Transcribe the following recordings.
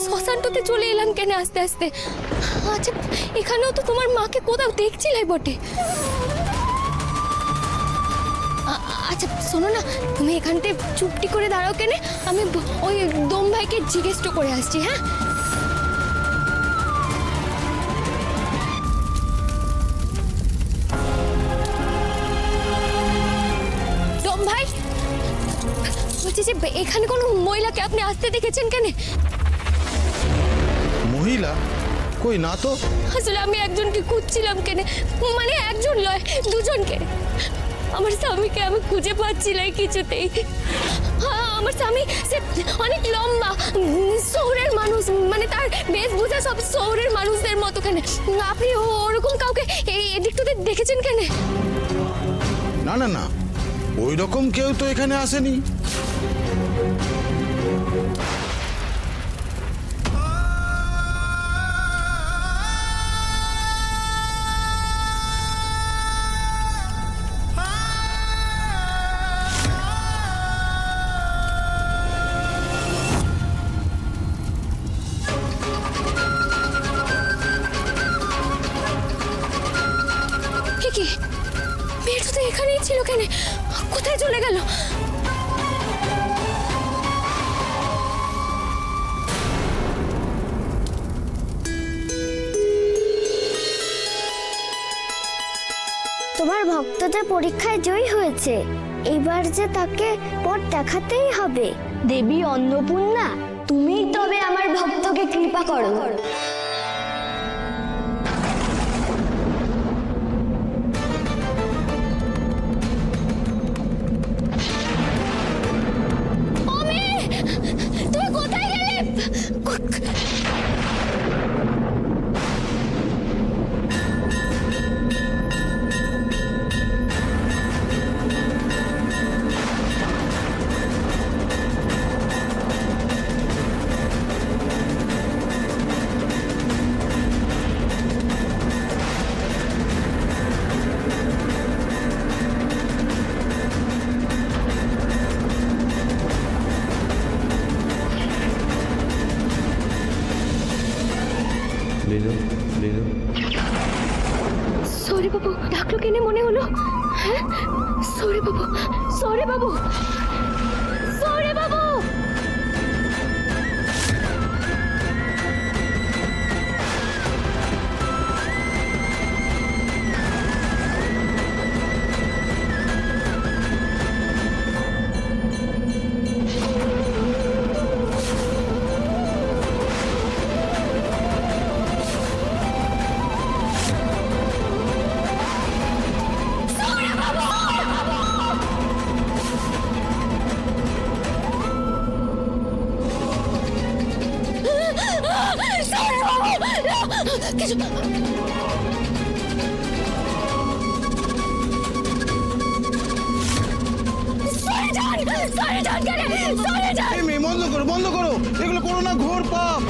শ্মশানটাতে চলে এলাম কেন আস্তে আস্তে? আচ্ছা, এখানেও তো তোমার মাকে কোথাও দেখছিলে বটে। আচ্ছা শোনো না, তুমি এখানতে চুপটি করে দাঁড়াও কেন, আমি ওই দম ভাইকে জিজ্ঞেস করে আসছি। হ্যাঁ, দম ভাই বলছি যে এখানে কোনো মহিলাকে আপনি আসতে দেখেছেন কেন? মহিলা কই না তো। আসলে আমি একজনকে খুঁজছিলাম কেন, মানে একজন নয় দুজনকে। আমার স্বামীকে আমি খুঁজে পাচ্ছি না কিছুতেই। আমার স্বামী সে অনেক লম্বা, শহরের মানুষ, মানে তার বেশভূষা সব শহরের মানুষদের মতো। কেন আপনি ওরকম কাউকে এই এদিকটাতে দেখেছেন কেন? না না না, ওই রকম কেউ তো এখানে আসেনি। কি মেয়েটা তো এখানেই ছিল কেন, কোথায় চলে গেল? তোমার ভক্তটা পরীক্ষায় জয়ী হয়েছে, এবার যে তাকে পথ দেখাতেই হবে। দেবী অন্নপূর্ণা, তুমিই তবে আমার ভক্তকে কৃপা করো। তুমি কোথায় গেলে? সরি বাবু, ডাকলো কেনে মনে হলো? হ্যাঁ, সরি বাবু, সরি বাবু, সরি বাবু। কিছু এই মেয়ে, বন্ধ করো বন্ধ করো, এগুলো করো না, ঘোর পাপ।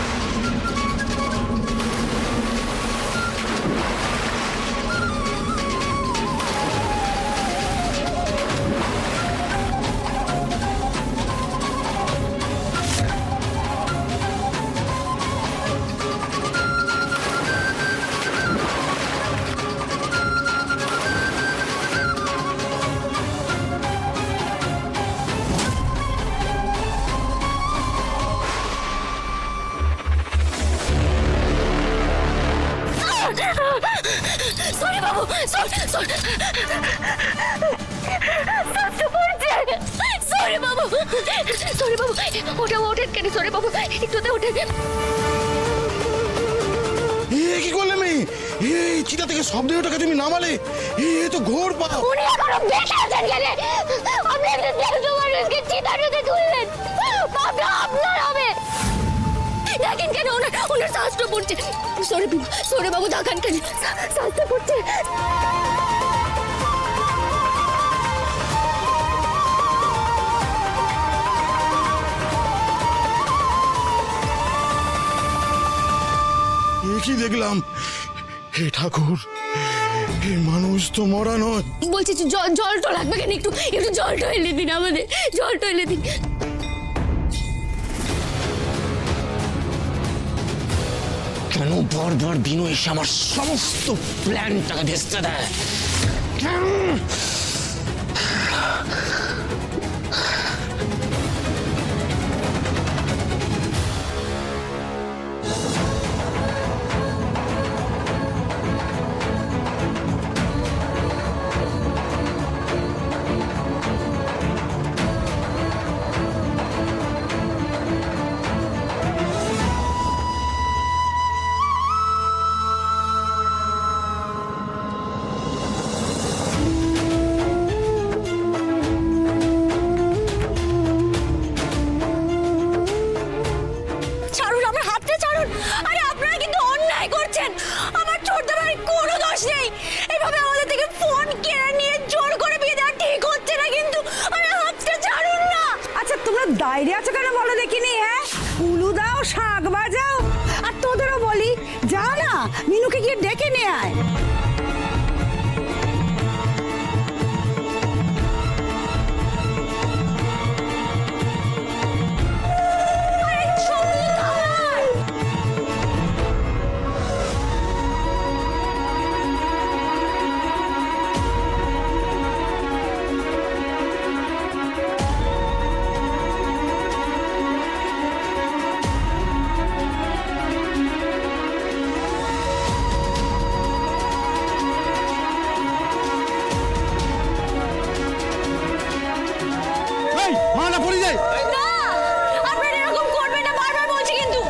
সরি বাবু, সরি বাবু, সরি বাবু, ওটা ওঠেন কেন? সরি বাবু, একটুতে ওঠেন। কি করলে মেয়ে? এই চিতা থেকে শব্দ ওটাকে তুমি নামালে, এ তো ঘোর পাপ। উনি এখনো বেঁচে আছেন কেন? আপনি একজন দেড়শো মানুষকে চিতার মধ্যে তুললেন, পাপটা আপনার হবে। দেখেন কেন ওনার শ্বাসটা পড়ছে। সরি বাবু, দেখান কেন শ্বাসটা পড়ছে। কি দেখলাম? হে ঠাকুর, হে মানুষ তো মরা নয়। বলছি জলটা লাগবে কেন? একটু জলটা এনে দিন আমাদের, জলটা এনে দিন। কেন বারবার বিনু এসে আমার সমস্ত প্ল্যানটাকে ভেস্তে দেয়? ছাড়ুন আমার হাতটা, ছাড়ুন। আরে আপনারা কিন্তু অন্যায় করছেন। আমার ছোটদা ভাইয়ের কোনো দোষ নেই। এইভাবে আমাদের থেকে ফোন কেড়ে নিয়ে জোর করে বিয়ে দেওয়া ঠিক হচ্ছে না, কিন্তু আরে হাতটা ছাড়ুন না। আচ্ছা তোমরা দাঁড়িয়ে আছো কেন বলো দেখিনি? হ্যাঁ, উলু দাও, শাক বাজাও। আর তোদেরও বলি, যা না মিনুকে গিয়ে ডেকে নিয়ে আয়। এই মা না পড়ে যায়। না, আপনারা এরকম করবেন না, বারবার বলছি কিন্তু।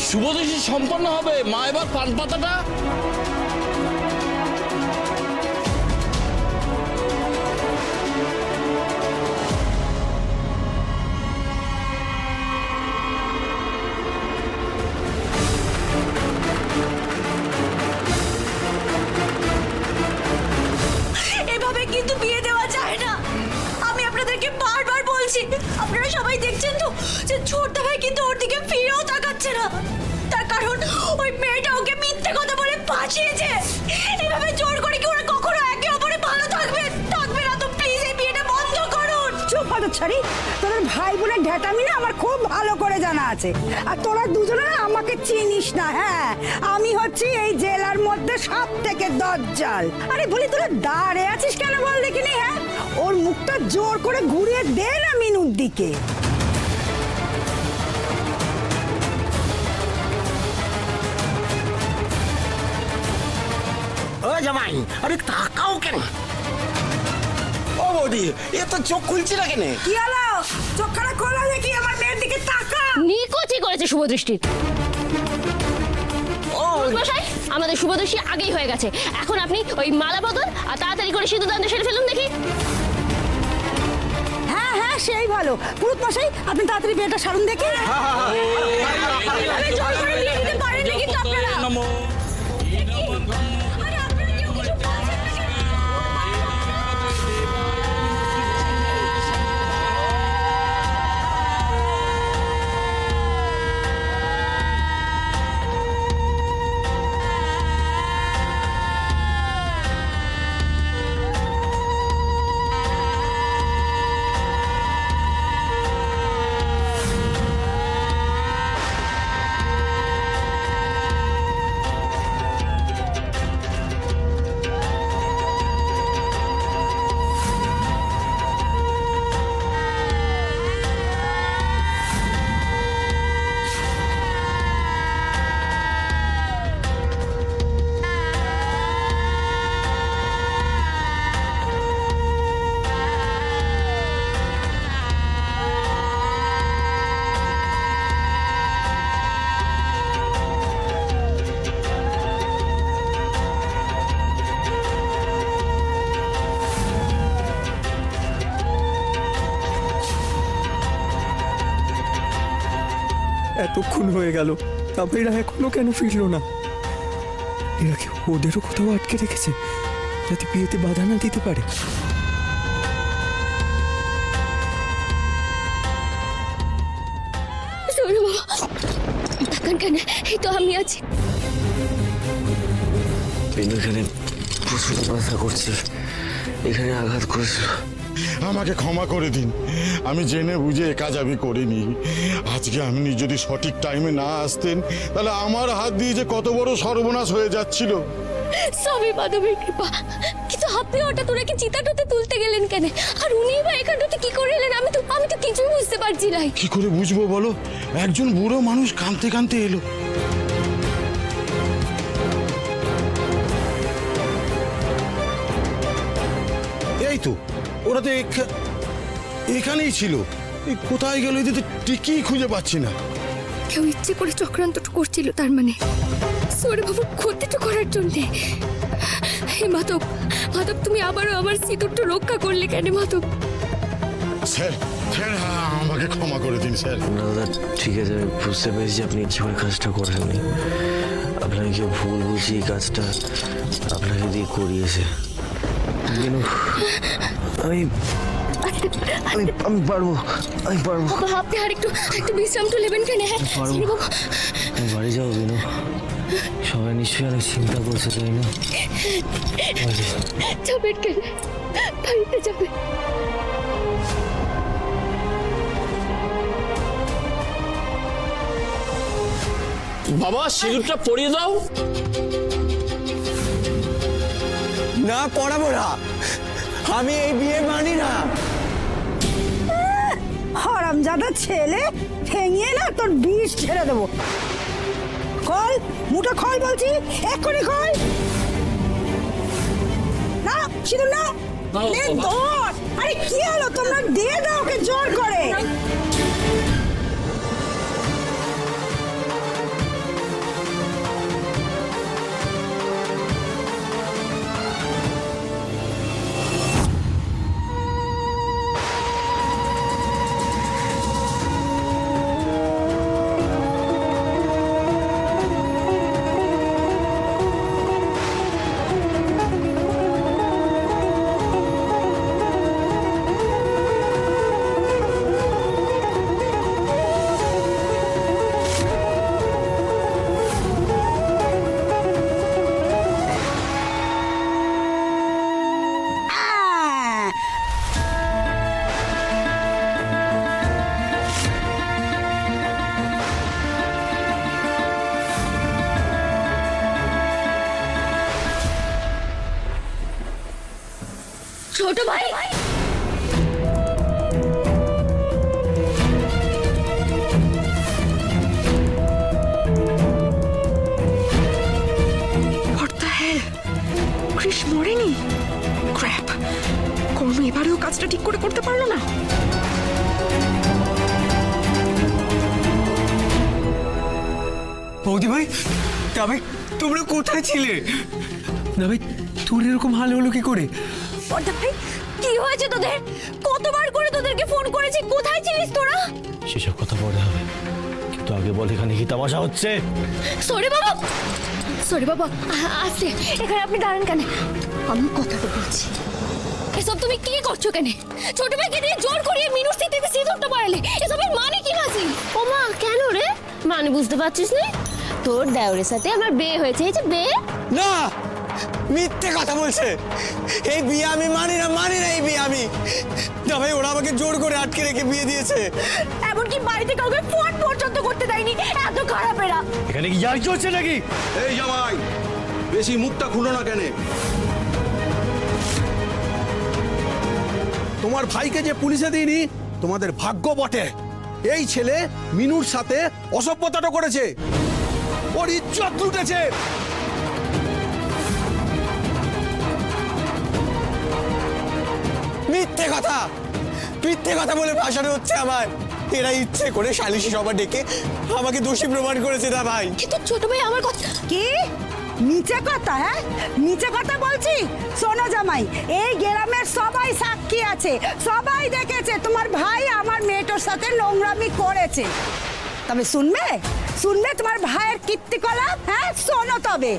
শুভদৃষ্টি সম্পন্ন হবে। মা এবার পান পাতাটা। এভাবে কিন্তু বিয়ে দেওয়া যায় না। আমি আপনাদেরকে বারবার বলছি, আপনারা সবাই দেখছেন তো যে ছোটদা ভাই কিন্তু ওর দিকে ফিরেও তাকাচ্ছে না। তার কারণ ওই মেয়েটা ওকে মিথ্যে কথা বলে পাঠিয়েছে। এভাবে জোর করে কি ওরা কখনো একে অপরে ভালো থাকবে? থাকবে না তো প্লিজ এই বিয়েটা বন্ধ করুন। চুপ হতো ছাড়ি, তোদের ভাই বোনের ঢেটামি না আমার খুব ভালো করে জানা আছে। আর তোরা দুজনে না আমাকে চিনিস না। হ্যাঁ, আমি হচ্ছি এই জেলার মধ্যে সব থেকে দজ্জাল। আরে বলি তোরা দাঁড়িয়ে আছিস কেন বল দেখিনি? হ্যাঁ, ওর মুখটা জোর করে ঘুরিয়ে দে না মিনুর দিকে। ও জামাই, আরে তাকাও কেন? ও বৌদি, এ তো চোখ খুলছি না কেন? কি হলো? চোখখানা খোলা দেখি, আমার মেয়ের দিকে তাকা। নিকুচি করেছে শুভদৃষ্টি। ও মশাই, আমাদের শুভদৃষ্টি আগেই হয়ে গেছে। এখন আপনি ওই মালা বদল আর তাড়াতাড়ি করে সিঁদুর দান সেরে ফেলুন দেখি। হ্যাঁ হ্যাঁ, সেই ভালো। পুরুত মশাই, আপনি তাড়াতাড়ি বিয়েটা সারুন দেখি। এভাবে জোর করে বিয়ে দিতে পারেন না কিন্তু আপনারা। নমো আরে আপনারা কেউ কিছু বলছেন না কেন? এতক্ষণ হয়ে গেল, তবে এরা এখনো কেন ফিরলো না? এরা কি ওদেরও কোথাও আটকে রেখেছে যাতে বিয়েতে বাধা না দিতে পারে? কেন এই তো আমি আছি। এখানে প্রচুর ব্যথা করছে, এখানে আঘাত করেছিল। আমাকে ক্ষমা করে দিন। আমি জেনে বুঝে এ কাজ আমি করিনি। আজকে আপনি যদি সঠিক টাইমে না আসতেন তাহলে আমার হাত দিয়ে যে কত বড় সর্বনাশ হয়ে যাচ্ছিল। সবই মাধবের কৃপা, কিন্তু আপনি হঠাৎ ওনাকে চিতাটাতে তুলতে গেলেন কেন? আর উনি বা এখানটাতে কি করে এলেন? আমি তো কিছুই বুঝতে পারছি না। কি করে বুঝবো বলো? একজন বুড়ো মানুষ কাঁদতে কাঁদতে এলো। এই তো ওরা তো এখানেই ছিল। এই কোথায় গেল এদের তো টিকিই খুঁজে পাচ্ছি না। কেউ ইচ্ছে করে চক্রান্তটা করছিল, তার মানে সৌরভ বাবুর ক্ষতিটা করার জন্যে। হে মাধব, মাধব তুমি আবারও আমার সিঁদুরটা রক্ষা করলে কেন মাধব? স্যার স্যার আমাকে ক্ষমা করে দিন স্যার। না দাদা, ঠিক আছে, আমি বুঝতে পেরেছি আপনি ইচ্ছে করে কাজটা করেননি। আপনাকে কেউ ভুল বুঝি এই কাজটা আপনাকে দিয়ে করিয়েছে। বিনু, আমি পারবো, আমি পারবো। বাবা আপনি আর একটু বিশ্রাম তো নেবেন কেন? হ্যাঁ সৌরভ বাবু, তুমি বাড়ি যাও বিনু। সবাই নিশ্চয়ই অনেক চিন্তা করছে, তাই না? যাবেন কেন? বাড়িতে যাবে। বাবা সিঁদুরটা পরিয়ে দাও। না পড়াবো না, আমি এই বিয়ে মানি না। হারামজাদা ছেলে, ঠেঙিয়ে না তোর বিষ ছেড়ে দেবো। খল, মুঠো খল বলছি, এক্ষুনি খল। না সিঁদুর না, দাও, নে বাবা। ধর। আরে কি হলো, তোমরা দিয়ে দাও ওকে জোর করে। ছোট ভাই, কৃষ মরেনি। ক্র্যাপ, কর্ণ এবারেও কাজটা ঠিক করে করতে পারলো না। বৌদি ভাই, তবে তোমরা কোথায় ছিলে? না ভাই, তোর এরকম হাল হলো কি করে? পর্দা ভাই, কি হয়েছে তোদের? কতবার করে তোদেরকে ফোন করেছি, কোথায় ছিলিস তোরা? সেসব কথা পরে হবে, কিন্তু আগে বল এখানে কি তামাশা হচ্ছে? সৌরভ বাবু, সৌরভ বাবু আসছে। এখানে আপনি দাঁড়ান কেন? আমি কথাটা বলছি। এসব তুমি কি করছো কেন? ছোট ভাইকে দিয়ে জোর করিয়ে মিনুর সিটিতে সিঁদুরটা পরালে, এসবের মানে কি মাসি? ও মা, কেন রে? মানে বুঝতে পারছিস না? তোর দেওরের সাথে আমার বিয়ে হয়েছে, এই যে বিয়ে। না, মিথ্যে কথা বলছে। এই বিয়ে আমি মানি না, মানি না এই বিয়ে আমি। না ভাই, ওরা আমাকে জোর করে আটকে রেখে বিয়ে দিয়েছে। এমনকি বাড়িতে কাউকে ফোন পর্যন্ত করতে দেয়নি। এত খারাপ এরা। এখানে কি ইয়ার চলছে নাকি? এই জামাই, বেশি মুখটা খুলো না কেন? তোমার ভাইকে যে পুলিশে দিইনি, তোমাদের ভাগ্য বটে। এই ছেলে মিনুর সাথে অসভ্যতাটা করেছে, ওর ইজ্জত লুটেছে। মিথ্যে কথা, মিথ্যে কথা বলে ফাঁসানো হচ্ছে আমার। এরা ইচ্ছে করে সালিশি সভা ডেকে আমাকে দোষী প্রমাণ করেছে। না ভাই, কিন্তু ছোট ভাই আমার কথা কি নিচে কথা? হ্যাঁ, নিচে কথা বলছি। শোনো জামাই, এই গ্রামের সবাই সাক্ষী আছে, সবাই দেখেছে তোমার ভাই আমার মেয়েটার সাথে নোংরামি করেছে। তবে শুনবে, শুনবে তোমার ভাইয়ের কীর্তিকলাপ? হ্যাঁ শোনো তবে।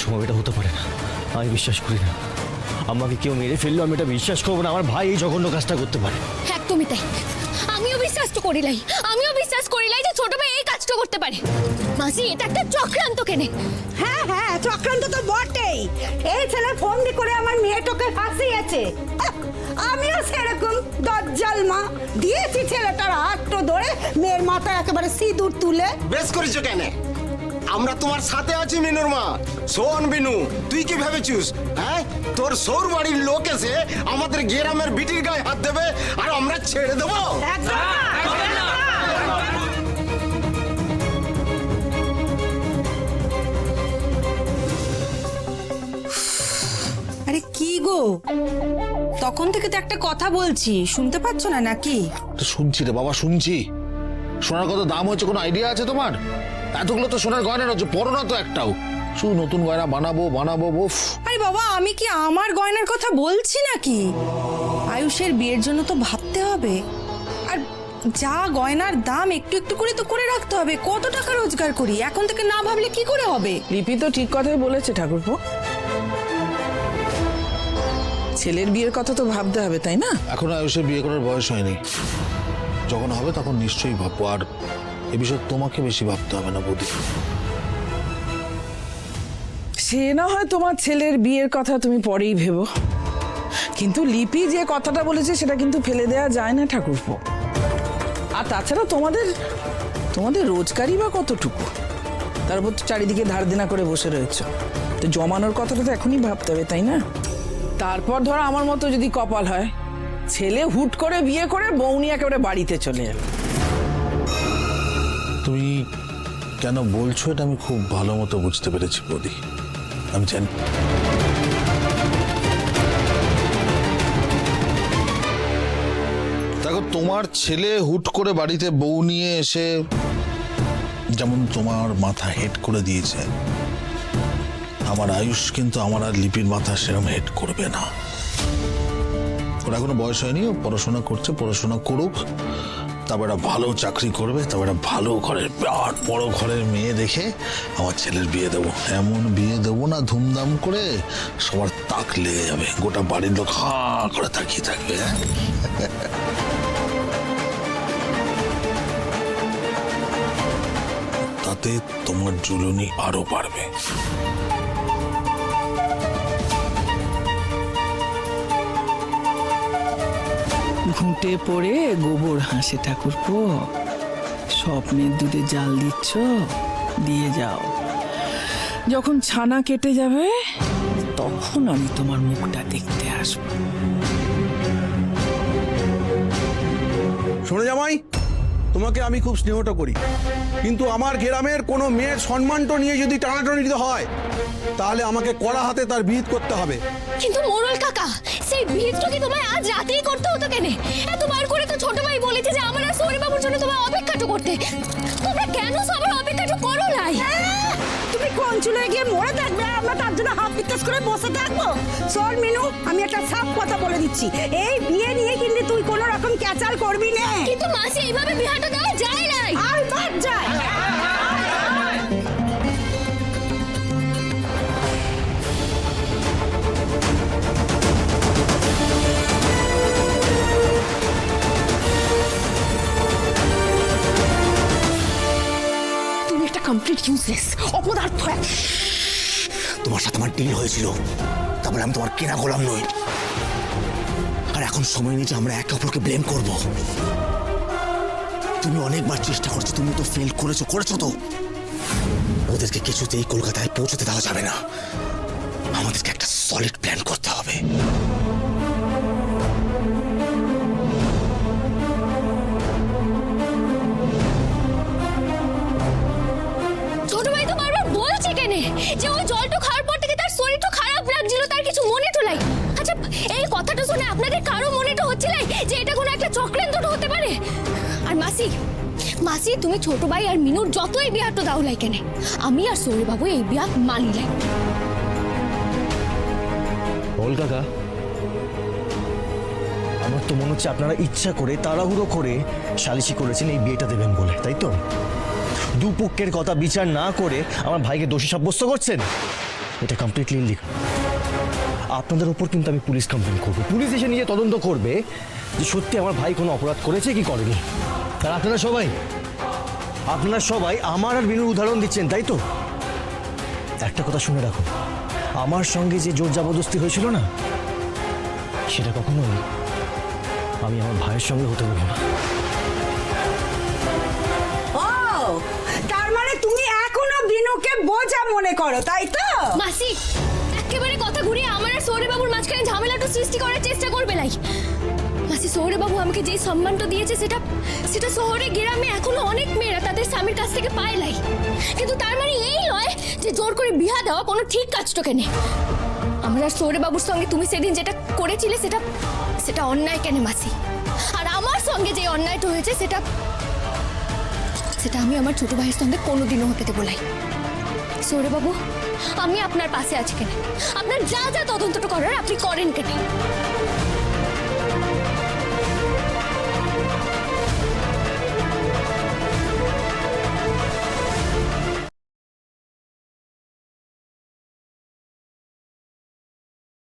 সময় এটা হতে পারে না, আমি বিশ্বাস করি না। আমাকে কেউ মেরে ফেললো আমি এটা বিশ্বাস করবো না আমার ভাই এই জঘন্য কাজটা করতে পারে। একদমই তাই। আমিও বিশ্বাস করি লাই যে ছোট ভাই এই কাজটা করতে পারে। মাসি, এটা একটা চক্রান্ত কেনে। হ্যাঁ হ্যাঁ, চক্রান্ত তো বটেই। এই ছেলে ফোন দিয়ে করে আমার মেয়েটাকে ফাঁসিয়েছে। আমিও সেরকম দজ্জাল মা দিয়েছি ছেলেটার হাতটা ধরে মেয়ের মাথায় একেবারে সিঁদুর তুলে। বেশ করেছো কেন? আমরা তোমার সাথে আছি মিনুর মা। শোন বিনু, তুই কি ভেবেছিস হ্যাঁ তোর সৌর বাড়ির লোক এসে আমাদের গ্রামের বিটির গায়ে হাত দেবে আর আমরা ছেড়ে দেবো? আরে কি গো, তখন থেকে তো একটা কথা বলছি, শুনতে পাচ্ছ না নাকি? শুনছি রে বাবা, শুনছি। সোনার কত দাম হচ্ছে কোনো আইডিয়া আছে তোমার? এতগুলো তো সোনার গয়না রয়েছে, পরো না তো একটাও। শুধু নতুন গয়না বানাবো উফ। আরে বাবা, আমি কি আমার গয়নার কথা বলছি নাকি? আয়ুষের বিয়ের জন্য তো ভাবতে হবে, আর যা গয়নার দাম একটু একটু করে তো করে রাখতে হবে। কত টাকা রোজগার করি, এখন থেকে না ভাবলে কি করে হবে? লিপি তো ঠিক কথাই বলেছে ঠাকুরপো, ছেলের বিয়ের কথা তো ভাবতে হবে, তাই না? এখন আয়ুষের বিয়ে করার বয়স হয়নি, যখন হবে তখন নিশ্চয়ই ভাববো। আর এ বিষয়ে তোমাকে বেশি ভাবতে হবে না বৌদি। সে না হয় তোমার ছেলের বিয়ের কথা তুমি পরেই ভেবো, কিন্তু লিপি যে কথাটা বলেছে সেটা কিন্তু ফেলে দেওয়া যায় না ঠাকুরপো। আর তাছাড়া তোমাদের রোজগারই বা কতটুকু, তারপর তো চারিদিকে ধার দেনা করে বসে রয়েছে, তো জমানোর কথাটা তো এখনই ভাবতে হবে, তাই না? তারপর ধরো আমার মতো যদি কপাল হয়, ছেলে হুট করে বিয়ে করে বউ নিয়ে একেবারে বাড়িতে চলে যাবে। তুমি কেন বলছো এটা আমি খুব ভালো মতো বুঝতে পেরেছি বৌদি, আমি জানি। দেখো, তোমার ছেলে হুট করে বাড়িতে বউ নিয়ে এসে যেমন তোমার মাথা হেড করে দিয়েছে, আমার আয়ুষ কিন্তু আমার আর লিপির মাথা সেরকম হেড করবে না। ওর এখনো বয়স হয়নি, ও পড়াশোনা করছে, পড়াশোনা করুক, তারপর একটা ভালো চাকরি করবে, তারপর একটা ভালো ঘরের বিরাট বড় ঘরের মেয়ে দেখে আমার ছেলের বিয়ে দেবো। এমন বিয়ে দেবো না ধুমধাম করে, সবার তাক লেগে যাবে, গোটা বাড়ির লোক হা করে তাকিয়ে থাকবে। তাতে তোমার জ্বলুনি আরো বাড়বে। ঘুঁটে পড়ে গোবর হাসে ঠাকুরপো, স্বপ্নের দুধে জাল দিচ্ছ, দিয়ে যাও। যখন ছানা কেটে যাবে তখন আমি তোমার মুখটা দেখতে আসবো। শোনো জামাই, তোমাকে আমি খুব স্নেহটা করি, কিন্তু আমার গ্রামের কোনো মেয়ের সম্মানটা নিয়ে যদি টানাটানিতে হয়, তাহলে আমাকে কড়া হাতে তার বিহিত করতে হবে। কিন্তু মোড়ল কাকা, সেই ভিড়টা কি তোমায় আজ রাতেই করতে হতো কেন? এতবার করে তো ছোট ভাই বলেছে যে আমার আর সৌরি বাবুর জন্য তোমায় অপেক্ষাটা করতে। তোমরা কেন সবার অপেক্ষাটা করো নাই? তুমি কোন চুলে গিয়ে মরে থাকবে, আমরা তার জন্য হাত বিকাশ করে বসে থাকবো? শোন মিনু, আমি একটা সাফ কথা বলে দিচ্ছি, এই বিয়ে নিয়ে কিন্তু তুই কোনো রকম ক্যাচাল করবি না। কিন্তু মাসি, এইভাবে বিহাটা দেওয়া যায় নাই। আর বাদ যায়। তুমি একটা কমপ্লিট ইউজলেস, অপদার্থ। তোমার সাথে আমার ডিল হয়েছিল, তারপরে আমি তোমার কেনা গোলাম নই। আর এখন সময় নেই যে আমরা একে অপরকে ব্লেম করব। তুমি অনেকবার চেষ্টা করছো, তুমি তো ফেল করেছো তো। ওদেরকে কিছুতেই কলকাতায় পৌঁছতে দেওয়া যাবে না, আমাদেরকে একটা সলিড প্ল্যান করতে হবে। ছোট ভাই তো বারবার বলছে কেন যে ওই জলটা খাওয়ার পর থেকে তার শরীরটা খারাপ লাগছিল, তার কিছু মনে টোলাই। আচ্ছা, এই কথাটা শুনে আপনাদের কারো মনেটা হচ্ছিল যে এটা কোনো একটা চক্রান্ত হতে পারে? আর মাসি, তুমি ছোট ভাই আর মিনুর যতই বিয়াটা দাও লাই কেন, আমি আর সৌরি বাবু এই বিয়া মানি লাই। বল কাকা, আমার তো মনে হচ্ছে আপনারা ইচ্ছা করে তাড়াহুড়ো করে সালিশি করেছেন এই বিয়েটা দেবেন বলে, তাই তো? দুপক্ষের কথা বিচার না করে আমার ভাইকে দোষী সাব্যস্ত করছেন, এটা কমপ্লিটলি ইলিগাল। আপনাদের ওপর কিন্তু আমি পুলিশ কমপ্লেন করবো। পুলিশ এসে নিজে তদন্ত করবে যে সত্যি আমার ভাই কোনো অপরাধ করেছে কি করেনি। আর আপনারা সবাই আমার আর বিনুর উদাহরণ দিচ্ছেন, তাই তো? একটা কথা শুনে রাখুন, আমার সঙ্গে যে জোর জবরদস্তি হয়েছিল না, সেটা কখনো আমি আমার ভাইয়ের সঙ্গে হতে দেবো না। ও, তার মানে তুমি এখনো বিনুকে বোঝা মনে করো, তাই তো? মাসি একেবারে কথা ঘুরিয়ে আমার আর সৌরে বাবুর মাঝখানে ঝামেলাটা সৃষ্টি করার চেষ্টা করবে লাই। মাসি, সৌরে বাবু আমাকে যে সম্মানটা দিয়েছে সেটা শহরে গ্রামে এখনো অনেক মেয়েরা তাদের স্বামীর কাছ থেকে পায় লাই। কিন্তু তার মানে এই নয় যে জোর করে বিয়া দেওয়া কোনো ঠিক কাজটাকে নেই। আমরা আর সৌরে বাবুর সঙ্গে তুমি সেদিন যেটা করেছিলে সেটা অন্যায় কেন মাসি? আর আমার সঙ্গে যে অন্যায়টা হয়েছে সেটা আমি আমার ছোট ভাইয়ের সঙ্গে কোনোদিনও হতে দেবো লাই। সৌরে বাবু, আমি আপনার পাশে আছি কেন? আপনার যা যা তদন্তটা করার আপনি করেন কেন?